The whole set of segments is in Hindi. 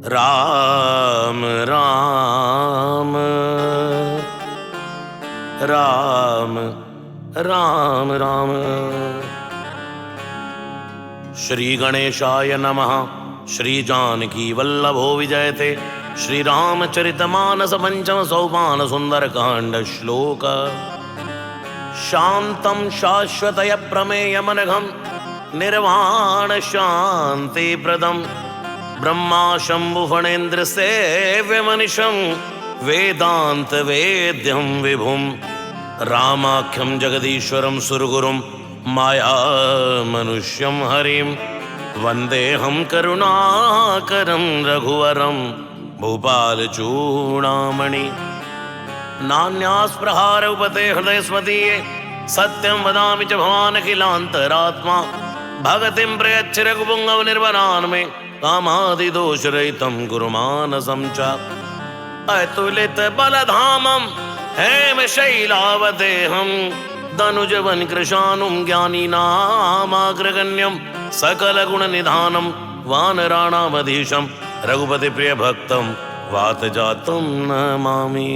राम राम राम राम राम। श्री गणेशाय नमः। श्री जानकी वल्लभो विजयते। श्री रामचरितमानस पंचम सोपान सुंदरकांड श्लोक। शांतं शाश्वतय प्रमेयमनघं निर्वाण शांति प्रदम ब्रह्मा शंभु फणेन्द्र सेव्यमनिशं वेदांत वेद्यं विभुं रामाख्यं जगदीश्वरं सुरगुरुं माया मनुष्यं हरिं वन्देऽहं करुणाकरं रघुवरं भूपाल चूडामणि। नान्यास्पृहार उपते हृदय स्वदीये सत्यं वदामि च भवान् अखिलान्तरात्मा भगतिं प्रयच्छ रघुपुङ्गव निर्वरान् मे कामादिदोषरहितं गुरुमानसं च अतुलित बलधामं हेमशैलावदेहं दनुजवन कृशानुं ज्ञानीनामाग्रगण्यं सकलगुणनिधानं वानराणामधीशं रघुपतिप्रियभक्तं वातजातं नमामि।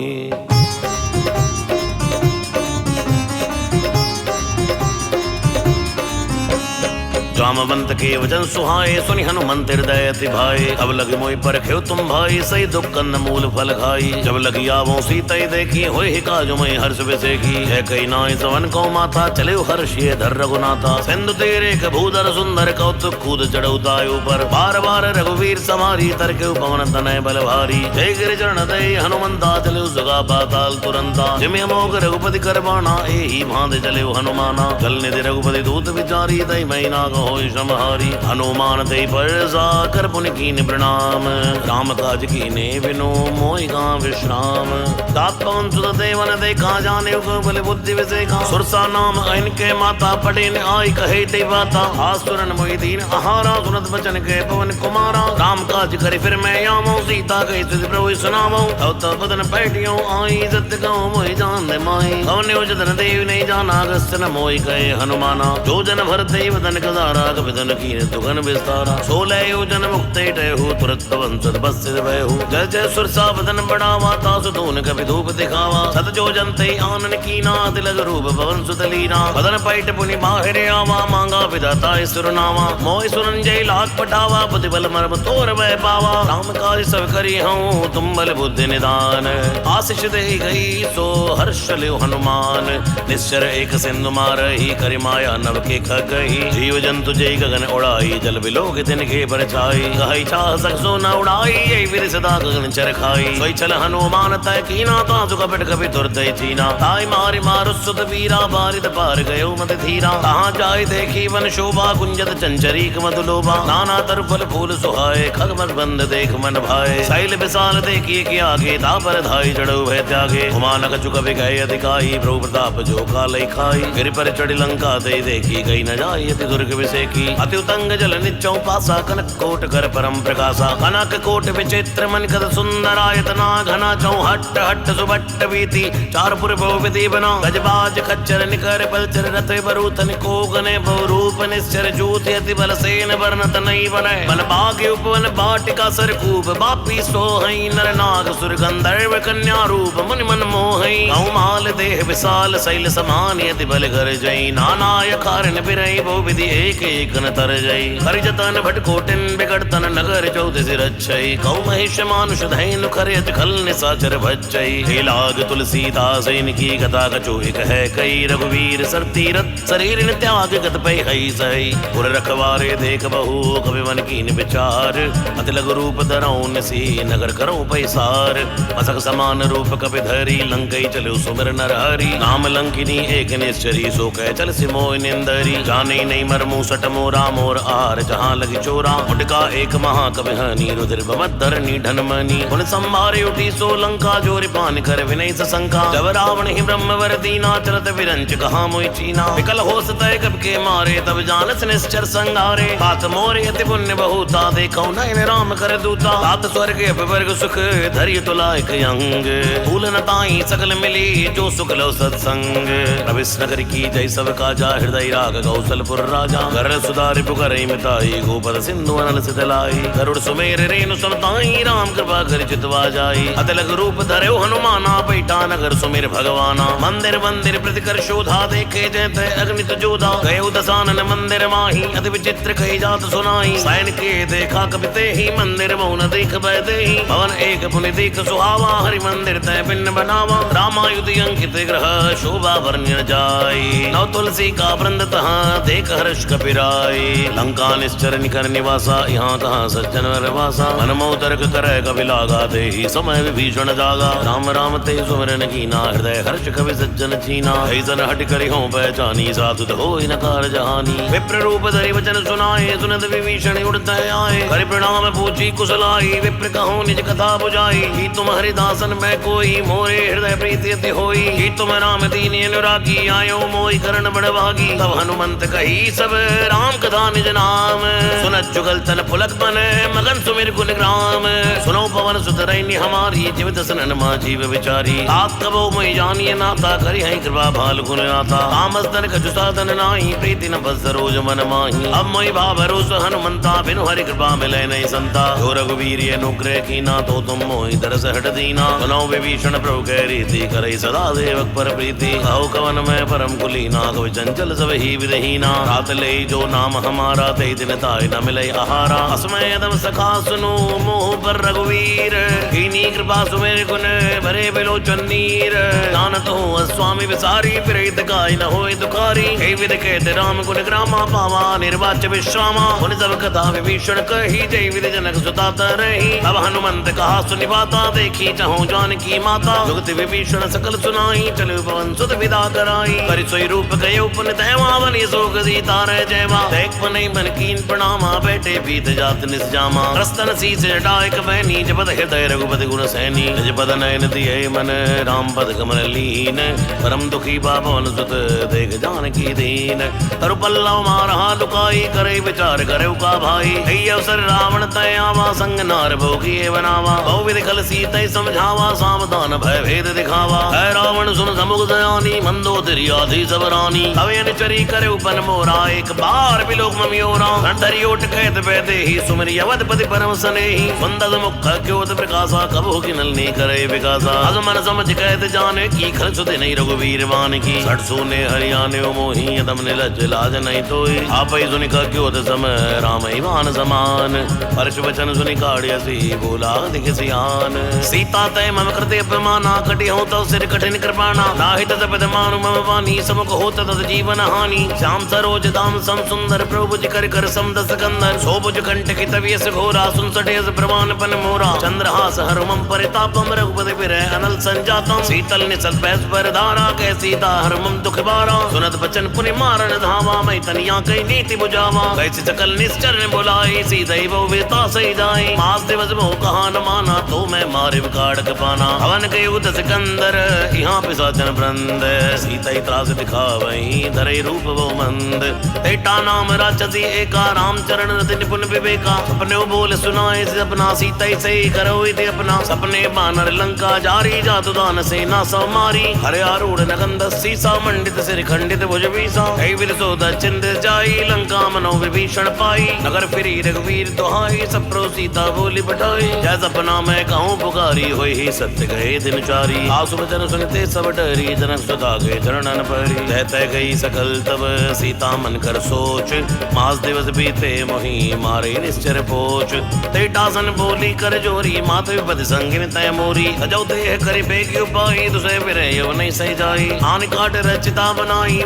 जामवंत के वचन सुहाए सुनि हनुमंत हृदय अति भाए। अब लगे मोहि परखेउ तुम भाई सही दुख कंद मूल फल खाई। जब लगी आवो सीता देखी होय ही काजु मई हर्ष विसेखी। है कई नाय सवन को माता चले हर्षिये धर रघुनाथा। सिंधु तेरे भूधर सुंदर कौतुक कूद चढ़ऊ ताय ऊपर। बार बार रघुवीर समारी तरके पवन तनय बल भारी। जय गिरिचरण दय हनुमंता चले सुगा पाताल तुरंता। जिमि अमोघ रघुपति करबाना एहि भांति चले हनुमाना। जल निधि रघुपति दूत विचारी दई मई नाग होय समहारी। हनुमान ते परसा कर पुनि कीन प्रणाम। राम काज कीने बिनु मोहि गाँ विश्राम। तात पवन सुत देवन देखा जाने बल बुद्धि विसेखा। सुरसा नाम इनके माता पटे ने आई कहे ते बाता। आसुरन मोहि दीन आहारा सुनत बचन के पवन कुमारा। राम काज करे फिर मैं आमो सीता कही तुझ प्रभु सुनामो। तब तब बदन पैटियों आई सत्य कहूँ मोहि जान माई। कवन योजन देव नहीं जाना अगस्त्य न मोहि कहे हनुमाना। जो जन भरते वदन कदारा कपितन कीन तुगन विस्तारा। 16 योजन मुक्ते टहु तुरत पवन सुत बसित भयहु। जय जय सुरसा बदन बढ़ावा तासु तून कपि धूप दिखावा। सत जो जनते आनन कीना तिलक रूप पवन सुत लीना। बदन पैट पुनि बाहिर आवा मांगा विधाता सुरनावा। मोहि सुरंजय लाख पटावा बुद्धि बल मर्म तोर वह पावा। राम काज सब करी हूँ तुम बल बुद्धि निदान। आशीष दे गई सो हर्ष लियो हनुमान। निश्चर एक सिंधु मारही करि माया नव के खगही। जीव जंतु जय गगन उड़ाई जल बिलोक तिनके परछाई। कहि चाह सकसो न उड़ाई यही विधि सदा गगन चरखाई। सोई चल हनुमान तय कीना तासु कपट कपि तुरतय चीना। ताई मारि मारु सुत वीरा बारिद पार गयो मत धीरा। कहाँ जाय देखी वन शोभा कुंजत चंचरीक मधुलोभा। नाना तरु फल फूल सुहाए खगमल बंद देख मन भाए। शैल विशाल देखिए कि आगे तापर धाई जड़ो भय त्यागे। हुमानक चुक गए अधिकाई प्रभु प्रताप जो कालय खाई। गिर पर चढ़ी लंका दे देखी गई न जाय अति दुर्ग विसेखी। अति उतंग जल निचौ पासा कनक कोट कर परम प्रकाशा। कनक कोट विचित्र मन कद सुंदरायतना। घना चौ हट्ट हट्ट सुबट्ट बीती चारपुर बहु विधि बना। गजबाज खच्चर निकर पलचर रथ बरूथन कोगने बहु रूप निश्चर जूत अति बल सेन वर्णत नहीं बने। बल बाग उपवन बाटिका सरकूप बापी सोहई नर नाग सुर गंधर्व कन्या रूप मुनि मन मोहई। कौमाल देह विशाल शैल समान यति बल घर जई। नाना यखारन बिरई बहु विधि एक एक न तर जई। हरिजतन भटकोटिन बिगड़तन नगर चौदस रक्षई। कौ महेश मानुष धैनु खरयत खल निशाचर भज्जई। हे लाग तुलसीदास इनकी कथा कछु एक है कई। रघुवीर सर तीरथ शरीर न त्याग गत पै हई सही। पुर रखवारे देख बहु कवि मन कीन विचार। अति लघु रूप धरऊं सी नगर करऊं पैसार। मसक समान रूप कपि धरी लंकई चलो सुमिर नर हरि। नाम लंकिनी एक निश्चरी सो कह चल सिमोय निंदरी। जाने नहीं मरमु सट मोरा मोर आर जहाँ लगी चोरा। मुडका एक महाकवि हनी रुधिर भवद्धर निधन मनी। उन संभारे उठी सो लंका जोरि पान कर विनय सशंका। जब रावण ही ब्रह्मवर दीना चलत विरंच कहा मोहि चीना। विकल होस तय कब के मारे तब जानस निश्चर संगारे। तात मोरे अति पुण्य बहुता देखौ नयन राम कर दूता। तात स्वर्ग अपवर्ग सुख धरि तुलायक अंग। फूल न ताई सकल मिली जो सुख लो सत्संग। प्रविश नगर की जय सब काजा हृदय राग कौशलपुर राजा। कर सुधारि पुकर मिताई गोपद सिंधु अनल सितलाई। गरुड़ सुमेर रेनु समताई राम कृपा कर चितवा जाई अतलग रूप धरे हनुमाना बैठा नगर सुमेर भगवाना मंदिर मंदिर प्रतिकर शोधा देखे जयते अग्नित जोधा गए दसानन मंदिर माही अति विचित्र कही जात सुनाई सैन के देखा कपिते ही मंदिर मौन देख बैठे ही भवन एक पुनि देख सुहावा हरि मंदिर तय भिन्न बनावा रामायुध अंकित ग्रह शोभा वर्ण्य जाई नव तुलसी का वृंद तहाँ देख हर्ष कपिराई लंका निश्चर निकर निवासा यहाँ कहाँ सज्जन वासा मनमो तर्क करे कवि लागा दे समय विभीषण जागा राम राम ते सुमरन कीना हृदय हर्ष कवि सज्जन चीना ऐसन हट करी हो पहचानी साधुत हो नकार जहानी विप्र रूप धरि वचन सुनाए सुनत विभीषण उड़त आए हरि प्रणाम पूछी कुशलाई विप्र कहो निज कथा बुझाई ही तुम हरिदासन में कोई मोरे हृदय प्रीति अति होई ही तुम राम दीन अनुरागी आयो मोहि करण बड़भागी तब हनुमंत कही सब राम कथा निज नाम सुनत जुगल तन पुलक बन मगन सुमिर गुण ग्राम सुनो पवन सुत रैनी हमारी जीवित सनन मा जीव विचारी आप कबो मैं जानिए नाता करी है कृपा भाल गुण नाता तामस तन कछु साधन नाही प्रीति न बस रोज मन माही अब मैं भाव रोस हनुमंता बिनु हरि कृपा मिले नहीं संता जो रघुवीर अनुग्रह कीना तो तुम मोहि दरस हट दीना सुनो विभीषण प्रभु कह रीति करे सदा सेवक पर प्रीति कहो कवन में परम कुलीना कवि चंचल सब ही विदहीना रात ले जो नाम हमारा ते दिन ताय न मिले आहारा असमय दम सखा सुनो मोह पर रघुवीर कीनी कृपा सुमेर गुण भरे बिलोचन नीर जानत हो स्वामी विसारी प्रेत गाय न होए दुखारी हे विद कहते राम गुण ग्रामा पावा निर्वाच विश्रामा उन सब कथा विभीषण कही जय विद जनक सुता तरही अब हनुमंत कहा सुनिवाता देखी चाहो जानकी माता जुगति विभीषण सकल सुनाई चलो पवन सुत विदा कराई करि सोई रूप गए पुन तैवा बनी सोग सीता रह जयवा देख पने मन कीन प्रणामा बैठे बीत जात निस्जामा रस्तन शीस डायक बहनी जपत हृदय रघुपति गुण सैनी जपद नयन दिए मन राम पद कमल लीन परम दुखी बाबन सुत देख जानकी दीन तरु पल्लव मारहा लुकाई करे विचार करे का भाई कई अवसर रावण तय आवा संग नार भोगी बनावा बहु विधि खल सीते समझावा सावधान भय भेद दिखावा है रावण सुन समुख दयानी मंदोदरी आधि सब रानी अवयन चरी करे उपन मोरा एक बार बिलोक ममियोरा धरी ओट कहत बैठे ही सुमरी अवधपति परम सनेही सुंदर मुख क्योत प्रकाशा कबो की नलनी करे विकासा अज मन समझ कहत जाने की खर्च दे नहीं रघुवीर मान की सठ सोने हरियाणे मोही दम निलज लाज नहीं तोई आप ही सुनि क्योत सम राम मान समान परश वचन सुनि काढ़ियसी बोला दिख सियान सीता तय मम कृते अपमाना कटि हो तो सिर कठिन कृपाणा नाहित तपद मानु मम वानी समुख होत तद जीवन हानि श्याम सरोज दाम सम सुंदर प्रभु जी कर कर सम दस कंदर सोबुज कंठ की तवियस घोरा सुन सटेस प्रवान पन मोरा चंद्रहास हरुमम परितापम रघुपति विरह अनल संजातम शीतल निसल पैस पर धारा कै सीता हरुमम दुख बारा सुनत बचन पुनि मारन धावा मैं तनिया कई नीति बुझावा कैसी सकल निश्चर ने बुलाई सीधे वो वेता सही जाई मास दिवस मोह कहा न माना तो मैं मारे विकाड़क पाना हवन के युद्ध सिकंदर यहाँ पिशाचन वृंद सीता त्रास दिखावई धरे रूप वो मंद एटा नाम राक्षसी एका रामचरण रति निपुण विवेका अपने बोल सुनाए से अपना सीता से करो इति अपना सपने बानर लंका जारी जातु दान सेना समारी हरे आरूढ़ नगंध सीसा मंडित सिर खंडित भुज बीसा कई विद सोद चिंतित जाई लंका मनो विभीषण पाई नगर फिरी रघुवीर दुहाई सब प्रो सीता बोली बटाई जय सपना मैं कहूँ पुकारी होई ही सत्य गए दिन चारी आसु वचन सुनते सब डरी जनक सुता गए चरणन परी कहते गई सकल तब सीता मन कर सोच मास दिवस बीते मोही मारे निश्चर पोच तेटासन बोली कर जोरी मात विपति संगिन तय मोरी अजौ देह करि बेगी उपाई तुसे विरह यो नहीं सही जाई आन काट रचिता बनाई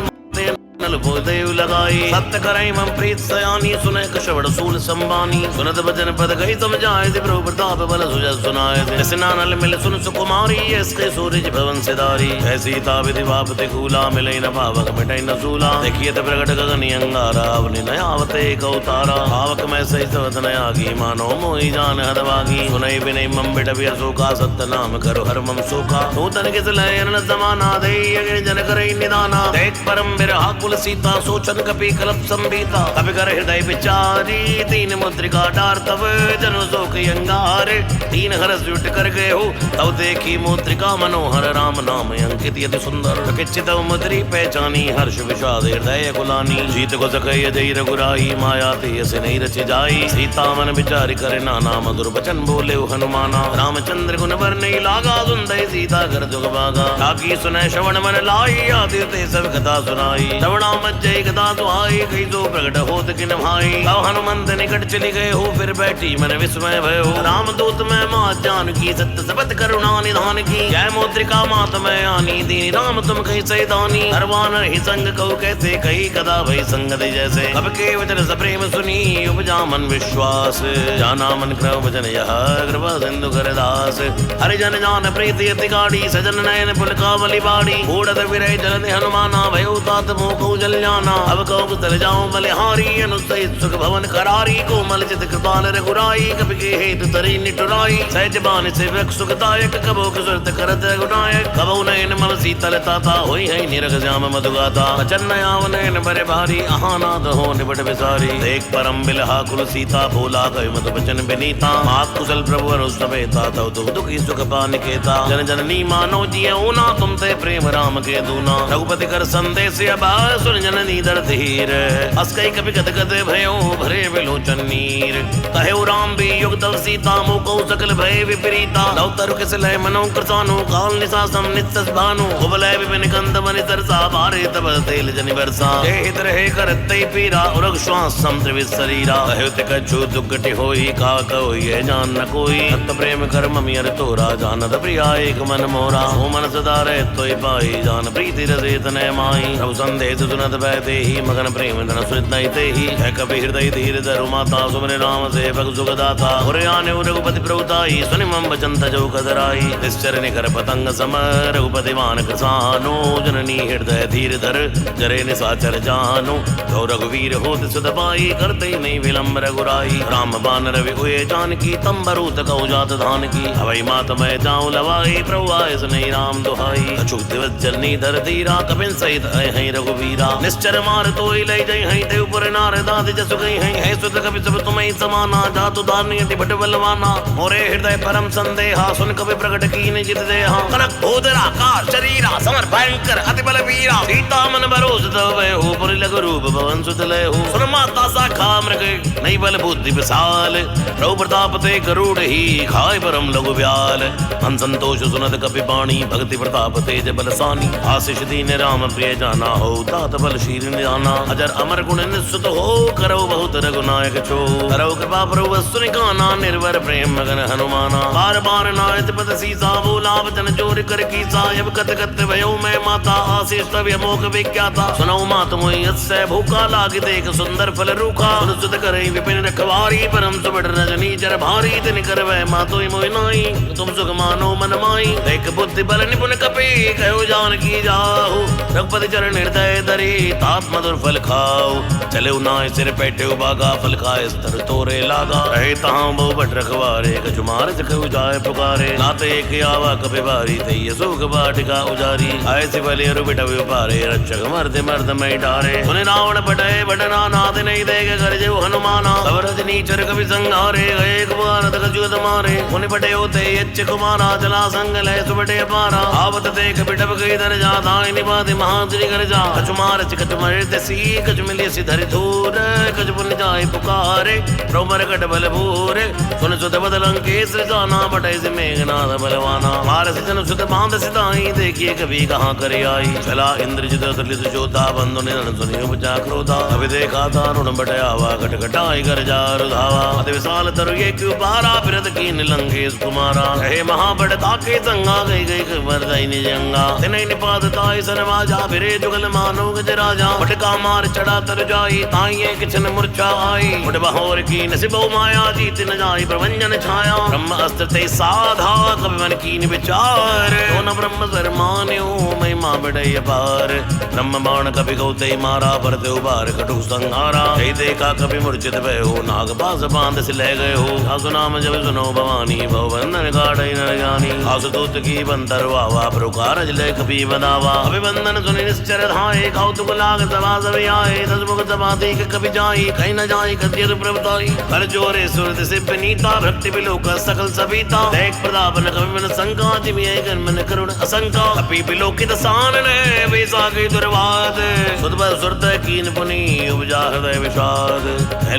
नल देव लगाई सत्य करई मम प्रीत सयानी सुने कशवड़ सूल संबानी सुनत भजन पद गई समझाए प्रभु प्रताप बल सुजस सुनाए सिनानल मिल सुन सुकुमारी इसके सूरज भवन सिदारी है सीता विधि वापति कूला मिले न पावक मिटै न सूला देखिए प्रगट गगन अंगारा अवनि नयावते कौतारा पावक में सही सवत नयागी मानो मोहि जान हदवागी सुनई बिनई मम बिट बिर सोका सत्य नाम करो हर मम सोका नूतन किस लयन समाना दे जन करई निदाना देख परम बिरहा कुल सीता सोचन कपि कलप संबीता कपि कर हृदय विचारी तीन मुद्रिका डार तब जनु शोक अंगार तीन हरस जुट कर गए हो तब देखी मुद्रिका मनोहर राम नाम अंकित यति सुंदर चित मुद्री पहचानी हर्ष विषाद हृदय गुलानी जीत को सकय जय रघुराई माया तेज नहीं रची जाई सीता मन विचारी करे नाना मधुर बचन बोले हनुमाना रामचंद्र गुण वर नहीं लागा सुनते सीता कर जुग भागा ताकि सुने श्रवण मन लाई आदि ते सब कथा सुनाई श्रवणा मज्जय कथा सुहाई कई दो प्रकट होत किन भाई तब हनुमंत निकट चली गए हो फिर बैठी मन विस्मय भयो रामदूत में मां जानकी सत्य सबत करुणा निधान की जय मुद्रिका मात में आनी दीन राम तुम कही सैदानी हरवान ही संग कहू कैसे कही कदा भई संगति जैसे अब के वचन सप्रेम सुनी उपजा मन विश्वास जाना मन क्रम वचन यह कृपा सिंधु कर दास हरिजन जान प्रीति अति गाड़ी सजन नयन पुलकावली बाड़ी बूढ़त विरय जलन हनुमाना भयो तात मोह को जल जाना अब कहू तल जाऊं बलिहारी अनुसहित सुख भवन करारी कोमल चित कृपाल रघुराई कपि के हेतु तरी निटुराई सहज बान से वृक्ष सुखदायक कबो कुसुरत करत गुनायक कबो नयन मल शीतल ताता होई है निरग श्याम मधुगाता बचन आव नयन बरे भारी अहानाद हो निबट विसारी देख परम बिलहा कुल सीता भोला कवि मधु बचन विनीता मात कुशल प्रभु समेता तव दुख दुखी सुख पानिकेता जन जननी मानो जियो ना तुम ते प्रेम राम के दूना रघुपति कर संदेश अब सुन जननी दर धीर अस कई कपि गद गद भयो भरे विलोचन नीर कहे राम भी युग तव सीता मोको सकल भय विपरीता लव तरु किस लय मनो कृसानु काल निसा सम नित्य भानु उबलय विपिन कंद मनि तरसा भारे तब तेल जनि वर्षा हित रहे करते पीरा उरग श्वास समुद्र शरीरा कहे कछु दुर्गति होई का कहो ये जान न कोई सत्य प्रेम कर ममियर तोरा जानत प्रिया एक मन मोरा सो मन सदा रहे तोय पाई जान प्रीति रसे तनय माई प्रभु संदेश सुनत बैते ही मगन प्रेम धन सुनित नहीं ते ही है कपि हृदय धीर धरु माता सुमरे राम से भग सुख दाता होरे आने रघुपति प्रभुताई सुनि मम वचन तजो कदराई निश्चर निकर पतंग सम रघुपति मान कृसानो जननी हृदय धीर धर जरे निशाचर जानो तो रघुवीर होत सुध पाई करते नहीं विलंब रघुराई राम बान रवि हुए जानकी तंबरूत कहु जात धान की अवै मात मैं जाऊं लवाई प्रभु आए सुनई राम दुहाई अछूत दिवस जननी धर धीरा कपिन सहित है रघुवीरा निश्चर मार तो लई जई है देव पुर नारदाद जसु गई है सुत कपि सब तुम्हें समाना जातु दानियति बट बलवाना मोरे हृदय परम संदेहा सुन कपि प्रकट कीन जित देहा कनक भूधरा कार शरीरा समर भयंकर अति बल वीरा सीता मन भरोस तव हो पुर लघु रूप भवन सुत लय हो सुन माता शाखा मृग नहीं बल बुद्धि विशाल प्रभु प्रताप ते गरुड़ ही खाय परम लघु व्याल मन संतोष सुनत कपि बाणी भक्ति प्रताप तेज बलसानी आशीष दीन राम प्रिय जाना हो तात बल शीर निधाना अजर अमर गुण निस्सुत हो करो बहुत रघुनायक छो करो कृपा प्रभु सुनि काना निर्वर प्रेम मगन हनुमाना बार बार नायत पद सीसा बोला वचन जोर कर की सायब कत कत भयो मैं माता आशीष तव मोख विज्ञाता सुनो मात मोहि अस्य भूखा लाग देख सुंदर फल रूखा सुन सुत करे विपिन रखवारी परम सुबड़ रजनी जर भारी तिन कर वह मातोई मोहि नाई तुम सुख मानो मन माई देख बुद्धि बल निपुण कपि कहो जानकी जाहु रघुपति चरण हृदय धरी तात मधुर फल खाओ चले नाय सिर पैठे उबागा फल खाए स्तर तोरे लागा रहे तहां बहु बट रखवारे कछु मार कहु जाय पुकारे नाते एक आवा कपि बारी ते सुख बाटिका उजारी ऐसे भले अरु बिट व्यापारे रक्षक मर्द मर्द में डारे सुने रावण बटाए बटना नाथ नहीं देख कर जो हनुमाना सब रजनी चर कवि संहारे एक बार तक जुद मारे उन बटे होते यच्च कुमारा चला संग लय सुबटे पारा आवत देख बिटप गई दर जा दाई निबाद महाजरी कर जा कछु मार कछु मरे तसी कछु मिले सिधर धूर कछु पुन जाय पुकारे प्रोमर कट बल भूरे सुन सुत बदलंकेश जाना बटे से मेघनाथ बलवाना मार सिजन सुत बांध सिधाई देखिए कभी कहां करे आई चला इंद्रजित दलित जोधा बंधु निधन सुनि उपजा क्रोधा अभी देखा था रुण बटयावा कट कटाई कर जा रुधावा अति विशाल तरु ये क्यों पारा फिरत की निलंकेश कुमारा कहे महाबड़ ताके संगा गई गई वरदाई निजंगा तिनई निपात ताई सरवाजा फिरे जुगल मानो गज राजा बटका मार चढ़ा तर जाई ताई एक छन मूर्छा आई बट बहोर की नसिबो माया जीत न जाई प्रभंजन छाया ब्रह्म अस्त्र ते साधा कवि मन कीन विचार न ब्रह्म सर मान्यो महिमा बड़े अपार ब्रह्म बाण कपि गौते मारा भरते उबार कटु संहारा जय देखा कभी मूर्छित भयो नाग पास बांध से ले गए हो सासु नाम जब सुनो भवानी भव बंधन काटै नर ज्ञानी। आसुदूत की बंतर वावा प्रकार जले कपि बनावा। अभिबंधन सुनि निश्चर धाये कौतुक लाग सभा सब आए। दसमुख समाधि के कभी जाई कहीं न जाई कतियत प्रभुताई। कर जोरे सुरत सिद्ध नीता भक्ति बिलोक सकल सबीता। देख प्रताप न कवि मन शंका जिमि मन करुण असंका। कपि बिलोकित सानन वैसा की दुर्वाद। सुध बल सुरत कीन पुनि उपजा हृदय विषाद।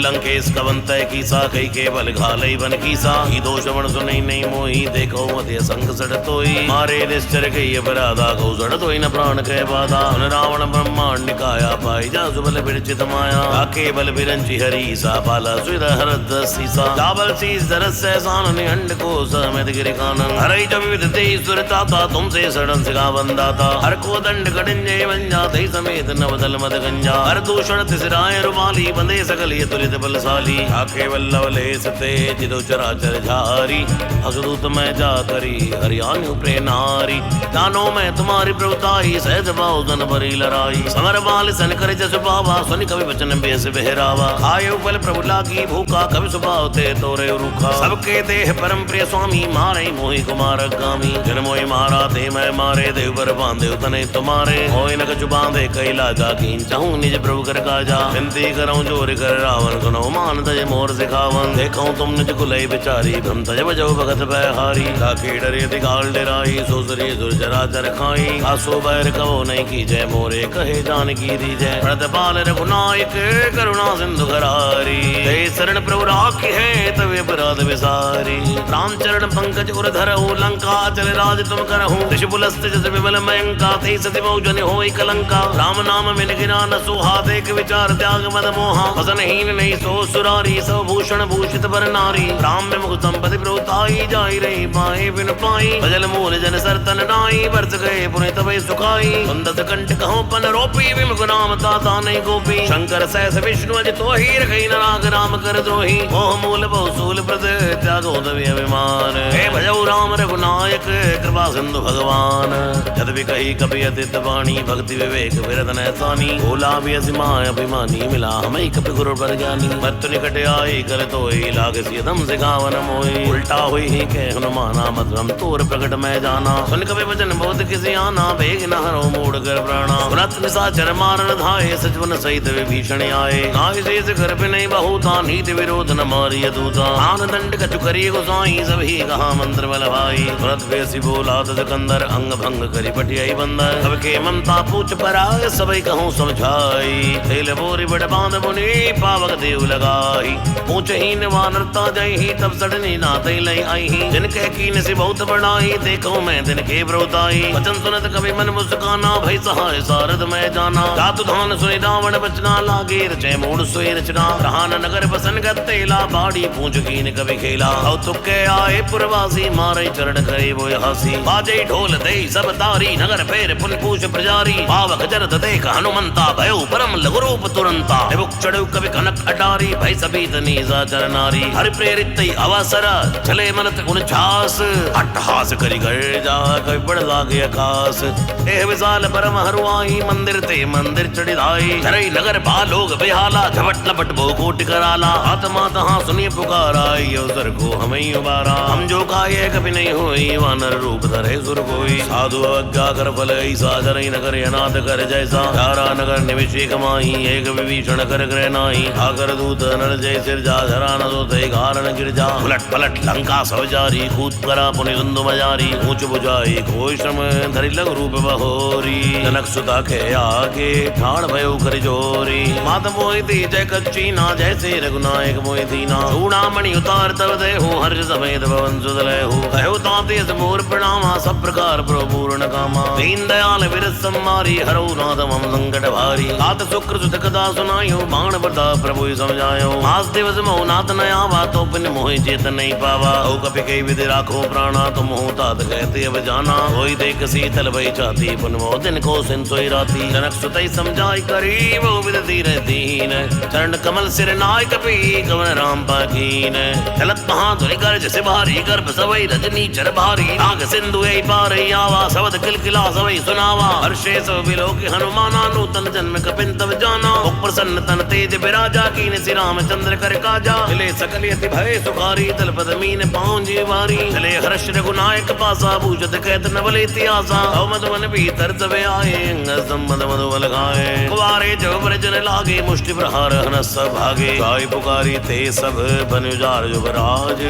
लंकेश कवंत कीसा कई के बल घालई बन कीसा। ही दोष वण सुनई नहीं मोही देखो मध्य संग सड़तोई। मारे निश्चर कई अपराधा को सड़तोई न प्राण कह बाधा। रावण ब्रह्मांड निकाया पाई जा सुबल विरचित माया। आके बल बिरंची हरी सा पाला सुध हरद सीसा। चावल शीस धरस से सान निहंड को समेत गिर कानन। हरई जब विद तेई सुरताता तुमसे सड़न सिखा बंदाता। हर को दंड कठिन बंजा तई समेत नवदल मद गंजा। हर दूषण तिसराय रुमाली बंदे सकल ये तुलित बलशाली। आके वल्लभ लेस ते जिदो चराचर झारी। असुदूत मैं जा करी हरियाणु प्रे नारी। जानो मैं तुम्हारी प्रभुताई सहज भाव जन भरी लड़ाई। समर बाल सन कर जस बाबा सुनि कवि वचन बेस बहरावा। आयो बल प्रभु लागी भूखा कवि स्वभाव ते तोरे रूखा। सबके देह परम प्रिय स्वामी मारे मोहि कुमार गामी। जन मोहि मारा ते मैं मारे देव पर बांधे तने तुम्हारे। मोहि न कछु बांधे कैला जा कीन चाहूं निज प्रभु कर काजा। विनती करऊं जोर कर रावण सुनो मान तज मोर सिखावन। देखो तुम निज कुलई बिचारी भ्रम तज बजो भगत बहारी। लाके डरे दिगाल डराई सोसरी दुर्जराचर खाई। आसो बैर कहो नहीं की जय मोरे कहे जान की दीजय। प्रणतपाल रघुनायक करुणा सिंधु करारी। हे शरण प्रभु राखी है तवे अपराध विसारी। रामचरण पंकज उर धरहु लंका चल राज तुम करहु। ऋषिपुलस्त जस विमल मयंका ते सति बहुजन होई कलंका। राम नाम मिन गिना न सुहा देख विचार त्याग मद मोहा। वसनहीन नहीं सो सुरारी सब भूषण भूषित बर नारी। राम में मुख संपत्ति प्रभुताई जाई रही पाए बिन पाई। भजल मूल जन सरतन नाई बरस गए पुण्य तबे सुखाई। सुंदस कंठ कहो पन रोपी विमुख नाम ताता नहीं गोपी। शंकर सहस विष्णु अज तो ही रखई न राग राम कर द्रोही। मोह मूल बहुसूल प्रद त्यागो दवि अभिमान। हे भजऊ राम रघुनायक कृपा सिंधु भगवान। जद भी कही कपि अतित वाणी भक्ति विवेक विरत नैसानी। भोला भी असिमा अभिमानी मिला हमें कपि गुरु पर ज्ञानी। मत निकट आई कर तोई लाग सियदम सिखावन मोई। उल्टा हुई ही के हनुमाना मत हम तोर प्रकट में जाना। सुन कवि वचन बहुत किसी आना बेग न हरो मूड कर प्राणा। सुनत निशाचर मारन धाये सचवन सहित विभीषण आए। नाहि शेष कर नहीं बहुता नीति विरोध न मारिय दूता। आन दंड कछु करिय गोसाई सभी कहा मंत्र बल भाई। सुनत बेसी बोला सिकंदर अंग भंग करि पटियाई बंदर। कवि के ममता पूछ पराय सबई कहूँ समझाई। तेल बोरी बड़ बांध मुनि पावक देव लगाई। ऊंचहीन वानरता जय ही तब सडनी नाते लई आई। जिनके कीन से बहुत बड़ाई देखो मैं दिन के ब्रोताई। वचन सुनत कवि मन मुस्काना भई सहाय सारद मैं जाना। जातु धान सुनि रावण बचना लागे रचे मूड सोई रचना। रहान नगर बसन गतेला बाड़ी पूंछ कीन कवि खेला। औ तुके आए पुरवासी मारे चरण करे वो हासी। बाजे ढोल दे सब तारी नगर फेर पुन पूछ प्रजारी। पावक जरत देख हनुमंता भयो परम लघु रूप तुरंता। बुक चढ़ु कवि कनक अटारी भई सभी तनी जाचर नारी। हरि प्रेरित अवसर चले मनत उनचास। अट्टहास करि घर जा कवि बड़ लागे आकाश। एह विशाल परम हरुआई मंदिर ते मंदिर चढ़ी धाई। धरई नगर बालोग बेहाला झपट लपट बहु कोटि कराला। आत्मा तहाँ सुनिए पुकारा अवसर को हमें उबारा। हम जो काये कभी नहीं हुई वानर रूप धरे सुर कोई। साधु अवज्ञा कर फल ऐसा धरई नगर अनाथ कर जैसा। चारा नगर निविषे कमाही एक विभीषण कर ग्रह नाही। आकर दूत नर जय सिर जा धरा न दो तय कारण गिर जा। उलट पलट लंका सब जारी कूद करा पुनि सुंदु मजारी। ऊंच बुझाई कोई श्रम धरि लघु रूप बहोरी। जनक सुता के आगे ठाड़ भयो कर जोरी। मात मोहि दी जय कच्ची ना जैसे रघुनायक मोहि दीना। चूड़ामणि उतार तब देहु हर्ष समेत भवन सुध लेहु। कहो ताते मोर प्रणामा सब प्रकार प्रभु पूर्ण कामा। दीन दयाल विरस सम्मारी हरौ नाथ मम संकट भारी। तात शुक्र सुत कथा सुनायो बाण बता प्रभु समझायो। मास दिवस मोह नाथ न आवा तो पिन मोहि चेत नहीं पावा। ओ कपि कई विधि राखो प्राणा तुम हो तात कहते अब जाना। होई देख शीतल भई छाती पुन मोह दिन को सिन सोई राती। जनक सुतई समझाई करी वो विधि धीरे दीन। चरण कमल सिर नाय कपि कवन राम पाकीन। चलत महाधुनि गर्ज से भारी गर्भ सवै रजनी चर भारी नाग सिंधु ऐ पार आवा शब्द किलकिला सवै सुनावा हर्षे सब बिलोक हनुमाना नूतन जन्म कपिन तब जाना मुख प्रसन्न तन तेज बिराजा कीन श्री रामचंद्र कर काजा चले सकल यति भय सुखारी तलपद मीन पाँव जीवारी चले हर्ष रघुनायक पासा बूझत कहत नवल इतिहासा मधुवन भीतर तबे आए संबंध मधुबल खाए कुवारे जो ब्रजन लागे मुष्टि प्रहार हनस भागे गाय पुकारी ते सब बन उजार युवराज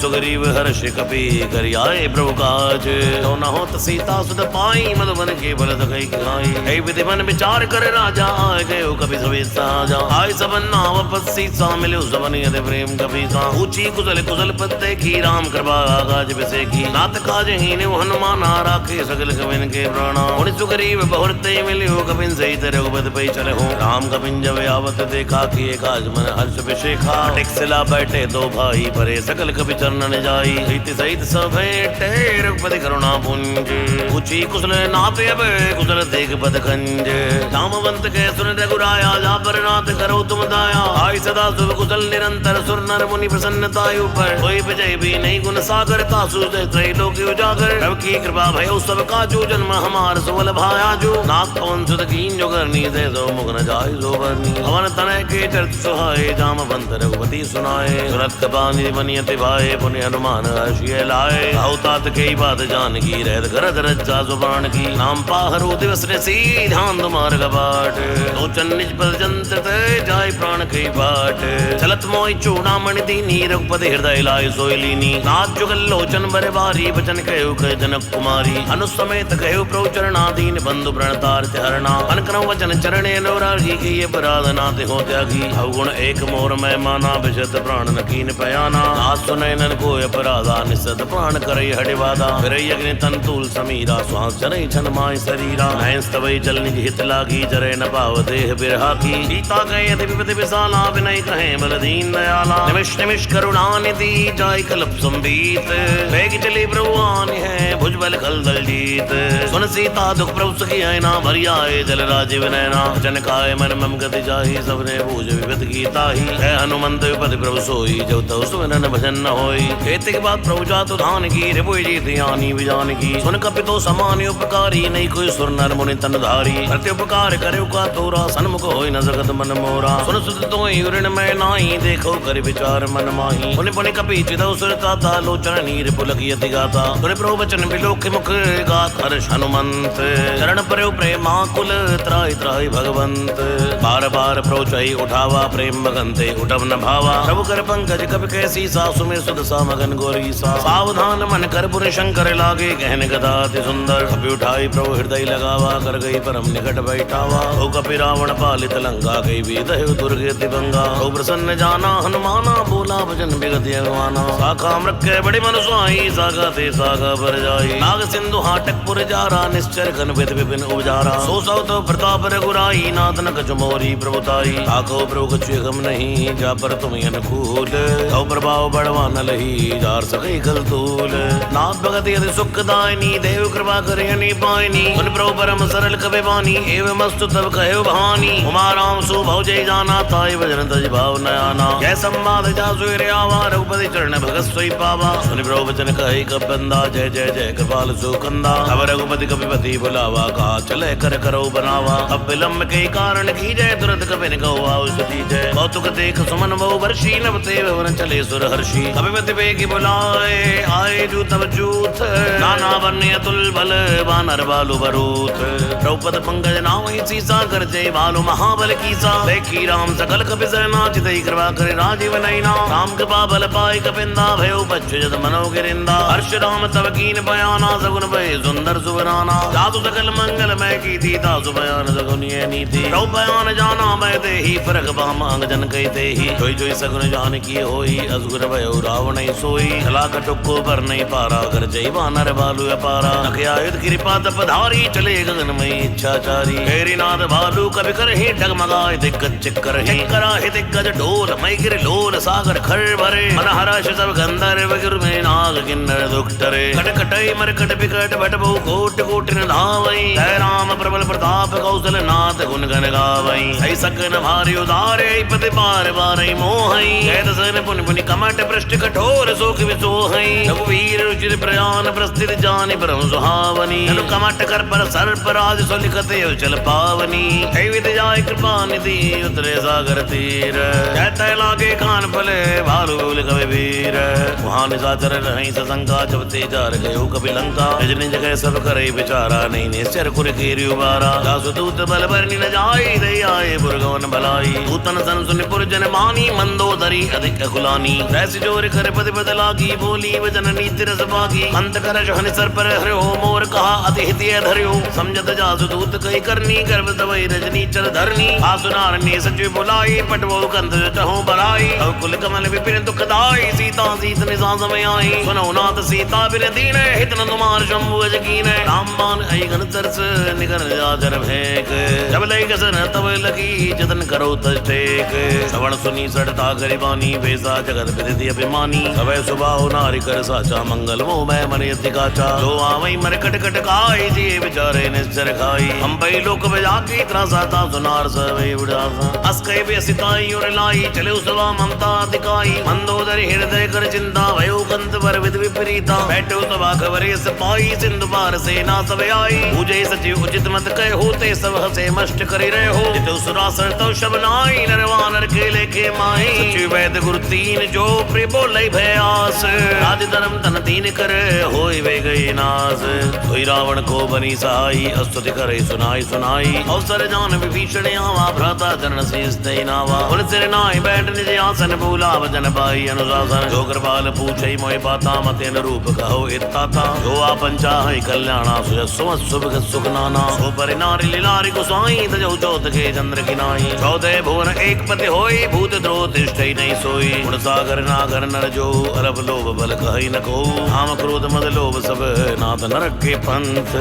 सुग्रीव हर्ष कपि करियाए प्रभु काज तो न होत सीता सुत पाई मधुबन के बल दखई खाई ऐ विधि मन विचार कर राजा आए गयो कपि सवे साजा आय सबन नाव पत सीसा मिले सबन यदि प्रेम कपि सा ऊंची कुशल कुशल पद देखी राम कृपा काज बिसे की नाथ काज हीन हनुमान राखे सकल कविन के प्राणा उन सुग्रीव बहुरते मिलियो कपिन सहित रघुपति पै चलहु राम कपिन जब आवत देखा किए काज मन हर्ष विशेखा टिक सिला बैठे दो भाई परे सकल कपि चरणन जाई सहित सहित सब भेंटे रघुपति करुणा पुंज ऊंची कुशल नाथ अब कुशल देख पद खंज जामवंत के सुन रघुराया जा पर नाथ करो तुम दाया आई सदा शुभ कुशल निरंतर सुर नर मुनि प्रसन्नता ऊपर कोई विजय भी नहीं गुण सागर तासु त्रैलोक उजागर रब की कृपा भयो सब काजू जन्म हमार सुबल भाया जो नाथ पवन सुत कीन जो करनी दे दो मुख न जाय जो बरनी हवन तनय के चरित सुहाए जामवंत रघुपति सुनाए सुरत कपानि बनियति भाए पुण्य हनुमान हर्षिय लाए अवतात के बात जान की रहत गरज रज्जा जुबान की नाम पाहरो दिवस ने सी ध्यान तुम्हार कबाट लोचन निज पद जंत्र जाय प्राण के बाट चलत मोहि चूड़ामणि दीनी रघुपति हृदय लाय सोई लीनी नाथ जुगल लोचन बर बारी बचन कहु कह जनक कुमारी अनुसमेत कहु प्रचरणाधीन बंधु प्रणतार्थ हरणा अनकरम वचन चरणे अनुरागी की ये पराधना हो त्यागी अवगुण एक मोर मैं माना विशत प्राण नकीन पयाना नाथ सुनय नन को अपराधा निसत प्राण करई हडिवादा फिर अग्नि तन तूल समीरा श्वास चरई छन माय शरीरा नयन स्तवई जल निज हित लागी जरे न पाव देह बिरहा की सीता कहे यदि विपति विशाला विनय कहे बल दीन दयाला निमिष निमिष करुणा निधि जाय कल्प संबीत वेग चली प्रभुआन है भुजबल खल दल जीत सुन सीता दुख प्रभु सखी आयना भरी आए जल राज विनयना जन काय मन मम गति जाहि सबने बूझ विपत गीता ही है हनुमंत विपति प्रभु सोई जो तव सुमिरन भजन न होई खेती के बाद प्रभु जातु धान की रिपुई जी ध्यानी विजान की सुन कपितो समान उपकारी नहीं कोई सुर नर मुनि तन धारी प्रति उपकार करे का तोरा सन्मुख होई न जगत मन मोरा सुन सुत तो ऋण में नाही देखो कर विचार मन माही पुनि पुनि कपि चिदौ सुरता था लोचन नीर पुलक यति गाता सुन प्रभु वचन बिलोक मुख गात हर्ष हनुमंत चरण पर प्रेमा कुल त्राहि त्राहि भगवंत बार बार प्रोचई उठावा प्रेम मगनते उठब न भावा प्रभु कर पंकज कपि कैसी सा सुमिर सुद सा मगन गोरी सा सावधान मन कर पुर शंकर लागे कहन गदा अति सुंदर कपि उठाई प्रभु हृदय लगावा कर गई परम निकट बैठावा ओ कपि रावण पालित लंका गई विदह दुर्गति भंगा ओ प्रसन्न जाना हनुमाना बोला भजन बिगत अगवाना साखा मृक बड़े मनु सुहाई सागा ते सागा पर जाई नाग सिंधु हाटक पुर जारा निश्चर घन विद विपिन उपजारा सो सौ तो प्रताप रघुराई नाथ न कछु मोरी प्रभुताई आखो प्रभु कछु गम नहीं जा पर तुम अनुकूल तो प्रभाव बढ़वा न लही जार सके कल तूल नाथ भगत यदि सुख दायनी देव कृपा करे अनि पायनी उन प्रभु परम सरल कबे बानी एवं मस्तु तब कहे भानी उमा राम सु भव जय जाना ताई भजन तज भाव नयाना जय संवाद जा सुरे आवा रघुपति चरण भगत सोई पावा सुनि प्रभु वचन कहे कब बंदा जय जय जय कृपाल सुकंदा अब रघुपति कपिपति बुलावा कहा चले कर करो बनावा अब विलम्ब के कारण की जय तुरंत कपिन गौ औषधि जय कौतुक देख सुमन बहु वर्षी नव ते भवन चले सुर हर्षि कपिपति बेगी बुलाए आए जू तब जूथ नाना वन्य अतुल बल वानर बालु बरूथ द्रौपद पंकज नावहि सीसा कर जय बालु महाबल कीसा देखी राम सकल कपि सेना चितई कृपा करे राजीव नैना राम कृपा बल पाई कपिंदा भयो बच्चु जद मनो गिरिंदा हर्ष राम तब कीन बयाना सगुन भय सुंदर सुबराना जादु सकल मंगल मैं की थी तासु बयान सगुनिय नीति रौ बयान जाना मैं दे ही फरक बाम अंग जन कही दे ही जोई जोई सगुन जान की होई असगुन भयो रावण सोई चला कटुको पर नहीं पारा कर जय वानर बालु अपारा नखया युध कृपा तपधारी चले गगन में इच्छाचारी हेरी नाद भालू कवि कर ही डगमगाए दिग्गज चिक्कर ही करा ही दिग्गज ढोल मई गिर लोल सागर खर भरे मन हर्ष सब गंधर्व गिर में नाग किन्नर दुख टरे कटकटई मरकट बिकट भट बहु कोट कोट न धावई जय राम प्रबल प्रताप कौशल नाथ गुण गन गावई सही सकन भारी उदारे पति बार बार मोहई जय दसन पुनि पुनि कमट पृष्ठ कठोर शोक विसोहै रघुवीर रुचिर प्रयान प्रस्थित जानि परम सुहावनी धनु कमट कर पर सर्प राज सो लिखत चल पावनी है विद जाय कृपा निधि उतरे सागर तीर कहते लागे खान फले भालू कवि वीर वहां निशाचर रही सशंका जब तेजार गयो कपि लंका निज जगह सब करे विचारा नहीं निश्चर कुर कीरी उबारा दासदूत बल बरनी न जाय दे आए बुरगवन भलाई दूतन सन सुन पुर जन मानी मंदोदरी अधिक खुलानी ऐसी जोर कर पद बदलागी बोली वजन नीति रस बागी अंत कर हन सर पर हरियो मोर कहा अति हितिय धरियो समझत जासदूत कई करनी गर्भ तवई रजनी चल धरनी आसुनार ने सचिव बुलाई पटवो कंध चहु बलाई कुल कमल विपिन दुखदाई सीता सीत निसा समय आई सुनो नाथ सीता बिन दीन हित न तुमार शंभु अजकीन रामबान आई घन तरस निकर जाजर भेक जब लई कसन तब लगी जतन करो तटेक श्रवण सुनी सड़ता गरिबानी वैसा जगत विदिति अभिमानी सवै सुबाहो नारी कर साचा मंगल वो मैं मन यति काचा जो आवई मर कट कट खाई जी विचारे निश्चर खाई हम पई लोक बजा की त्रासा ता सुनार सवै उड़ासा अस्कै बेसिताई और लाई चले उसवा ममता दिखाई मंदोदरी हृदय कर चिंता भयो कंत पर विद विपरीता बैठो सभा खबरे सपाई सिंधु पार सेना सब आई पूजे सचिव उचित मत कह होते सब हसे मष्ट करी रहे हो जितु सुरासर तो शबनाई नरवानर के लेके माई सचिव वैद गुरु तीन जो प्रिय बोले भयास आदि धर्म तन तीन कर होई वे गई नास कोई रावण को बनी सहाई अस्तुति करे सुनाई सुनाई अवसर जान विभीषण आवा भ्राता चरण शीस दे नावा उन सिर नाई बैठ निज आसन बोला वजन पाई अनुशासन जो कृपाल पूछे मोय बाता मत अनुरूप कहो इत्ताता जो आपन चाहे कल्याणा सुमत सुभ सुख नाना सो पर नारी लीलारी गुसाई तजो चौथ के चंद्र की नाई चौदह भुवन एक पति होई भूत द्रोह तिष्ठै नहीं सोई गुण सागर नागर नर जो अरब लोभ बल कहि न को काम क्रोध मद लोभ सब नाथ नरक के पंथ